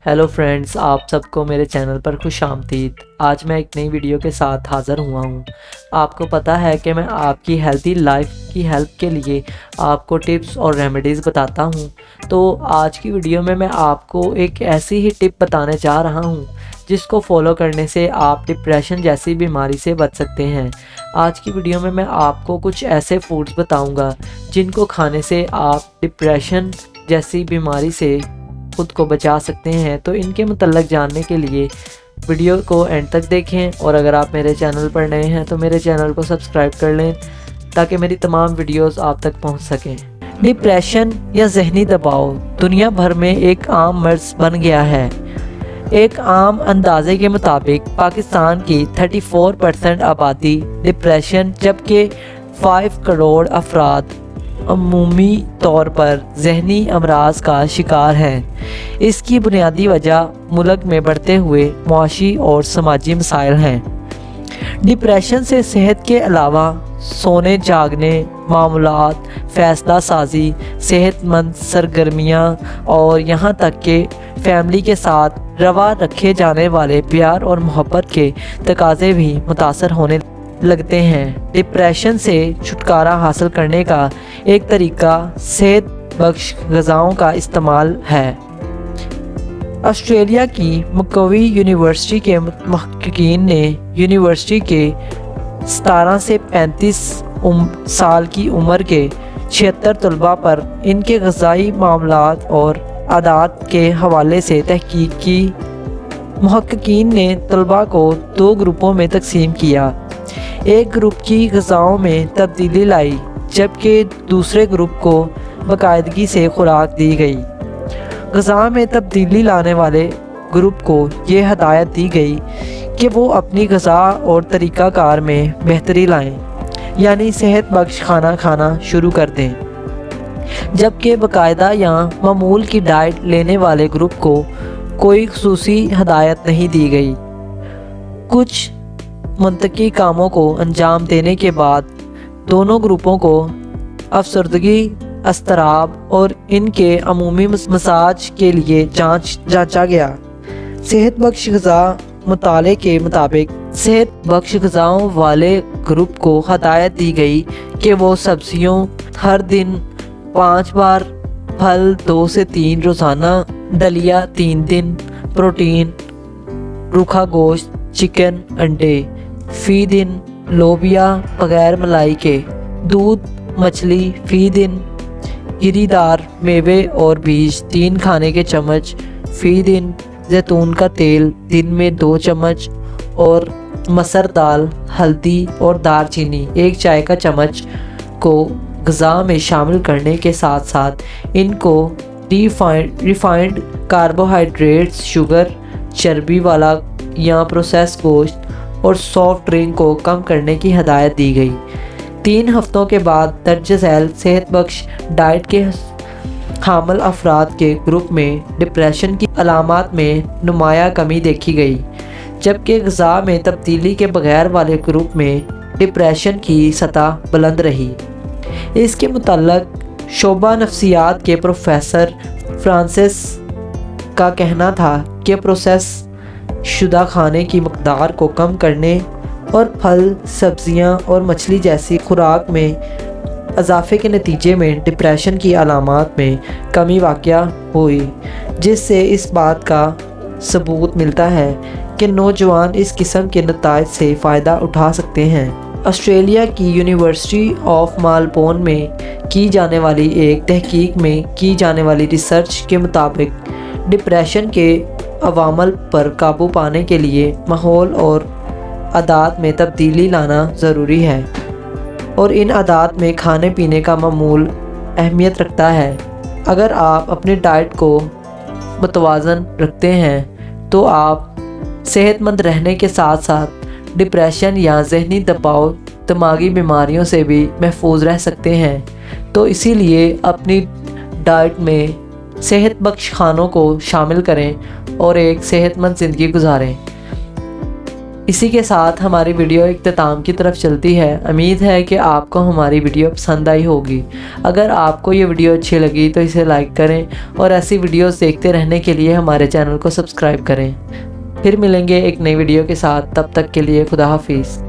Hello friends, आप सबको मेरे चैनल पर खुश आमदीद। आज मैं एक नई वीडियो के साथ हाज़िर हुआ हूँ। आपको पता है कि मैं आपकी हेल्थी लाइफ की हेल्प के लिए आपको टिप्स और रेमेडीज़ बताता हूँ। तो आज की वीडियो में मैं आपको एक ऐसी ही टिप बताने जा रहा हूँ जिसको फॉलो करने से आप डिप्रेशन जैसी बीमारी से बच सकते हैं। आज की वीडियो में मैं आपको कुछ ऐसे फूड्स बताऊँगा जिनको खाने से आप डिप्रेशन जैसी बीमारी से खुद को बचा सकते हैं। तो इनके मुतल्लक जानने के लिए वीडियो को एंड तक देखें, और अगर आप मेरे चैनल पर नए हैं तो मेरे चैनल को सब्सक्राइब कर लें ताकि मेरी तमाम वीडियोस आप तक पहुंच सकें। डिप्रेशन या ज़हनी दबाव दुनिया भर में एक आम मर्ज बन गया है। एक आम अंदाजे के मुताबिक पाकिस्तान की 34% आबादी डिप्रेशन, जबकि 5 करोड़ अफराद अमूमी तौर पर ज़हनी अमराज का शिकार हैं। इसकी बुनियादी वजह मुल्क में बढ़ते हुए मुआशी और समाजी मसाइल हैं। डिप्रेशन से सेहत के अलावा सोने जागने, मामलात, फ़ैसला साजी, सेहतमंद सरगर्मियाँ और यहाँ तक कि फैमिली के साथ रवा रखे जाने वाले प्यार और मोहब्बत के तकाज़े भी मुतासर होने लगते हैं। डिप्रेशन से छुटकारा हासिल करने का एक तरीका सेहत बख्श ग़िज़ाओं का इस्तेमाल है। ऑस्ट्रेलिया की मैकक्वारी यूनिवर्सिटी के मुहक्किकीन ने यूनिवर्सिटी के 17 से 35 साल की उम्र के 76 तलबा पर इनके ग़िज़ाई मामलात और आदात के हवाले से तहकीक की। मुहक्किकीन ने तलबा को 2 ग्रुपों में तकसीम किया। एक ग्रुप की ग़िज़ाओं में तब्दीली लाई, जबकि दूसरे ग्रुप को बाकायदगी से खुराक दी गई। ग़िज़ा में तब्दीली लाने वाले ग्रुप को ये हदायत दी गई कि वो अपनी ग़िज़ा और तरीक़ाकार में बेहतरी लाएं, यानी सेहत बख्श खाना खाना शुरू कर दें, जबकि बाकायदा या मामूल की डाइट लेने वाले ग्रुप को कोई ख़ुसूसी हदायत नहीं दी गई। कुछ मुंतकी कामों को अंजाम देने के बाद दोनों ग्रुपों को अफसरदगी, अस्तराब और इनके अमूमी मसाज के लिए जांचा गया। सेहत बख्श ग़िज़ा मुताले के मुताबिक सेहत बख्श ग़िज़ाओं वाले ग्रुप को हदायत दी गई कि वो सब्जियों हर दिन 5 बार, फल 2 से 3 रोज़ाना, दलिया 3 दिन, प्रोटीन, रूखा गोश्त, चिकन, अंडे फ़ी दिन, लोबिया बग़ैर मलाई के, दूध, मछली फ़ी दिन, गिरीदार मेवे और बीज 3 खाने के चम्मच फ़ी दिन, जैतून का तेल दिन में 2 चम्मच और मसर दाल, हल्दी और दालचीनी 1 चाय का चम्मच को ग़िज़ा में शामिल करने के साथ साथ इनको रिफाइंड कार्बोहाइड्रेट्स, शुगर, चर्बी वाला या प्रोसेस गोश्त और सॉफ्ट ड्रिंक को कम करने की हदायत दी गई। 3 हफ्तों के बाद दर्ज झैल सेहत बख्श डाइट के हामिल अफराद के ग्रुप में डिप्रेशन की अलामात में नुमाया कमी देखी गई, जबकि ग़िज़ा में तब्दीली के बगैर वाले ग्रुप में डिप्रेशन की सतह बुलंद रही। इसके मुतल्लक शोबा नफ्सियात के प्रोफेसर फ्रांसिस का कहना था कि प्रोसेस शुदा खाने की मकदार को कम करने और फल, सब्जियां और मछली जैसी खुराक में इजाफे के नतीजे में डिप्रेशन की अलामात में कमी वाक़या हुई, जिससे इस बात का सबूत मिलता है कि नौजवान इस किस्म के नताइज से फ़ायदा उठा सकते हैं। ऑस्ट्रेलिया की यूनिवर्सिटी ऑफ मेलबोर्न में की जाने वाली एक तहकीक में की जाने वाली रिसर्च के मुताबिक डिप्रेशन के अवामल पर काबू पाने के लिए माहौल और आदात में तब्दीली लाना ज़रूरी है, और इन आदात में खाने पीने का मामूल अहमियत रखता है। अगर आप अपनी डाइट को मुतवाज़न रखते हैं तो आप सेहतमंद रहने के साथ साथ डिप्रेशन या ज़हनी दबाव, दिमागी बीमारियों से भी महफूज रह सकते हैं। तो इसीलिए अपनी डाइट में सेहत बख्श खानों को शामिल करें और एक सेहतमंद ज़िंदगी गुजारें। इसी के साथ हमारी वीडियो इख्तिताम की तरफ चलती है। उम्मीद है कि आपको हमारी वीडियो पसंद आई होगी। अगर आपको ये वीडियो अच्छी लगी तो इसे लाइक करें और ऐसी वीडियोस देखते रहने के लिए हमारे चैनल को सब्सक्राइब करें। फिर मिलेंगे एक नई वीडियो के साथ, तब तक के लिए खुदा हाफिज़।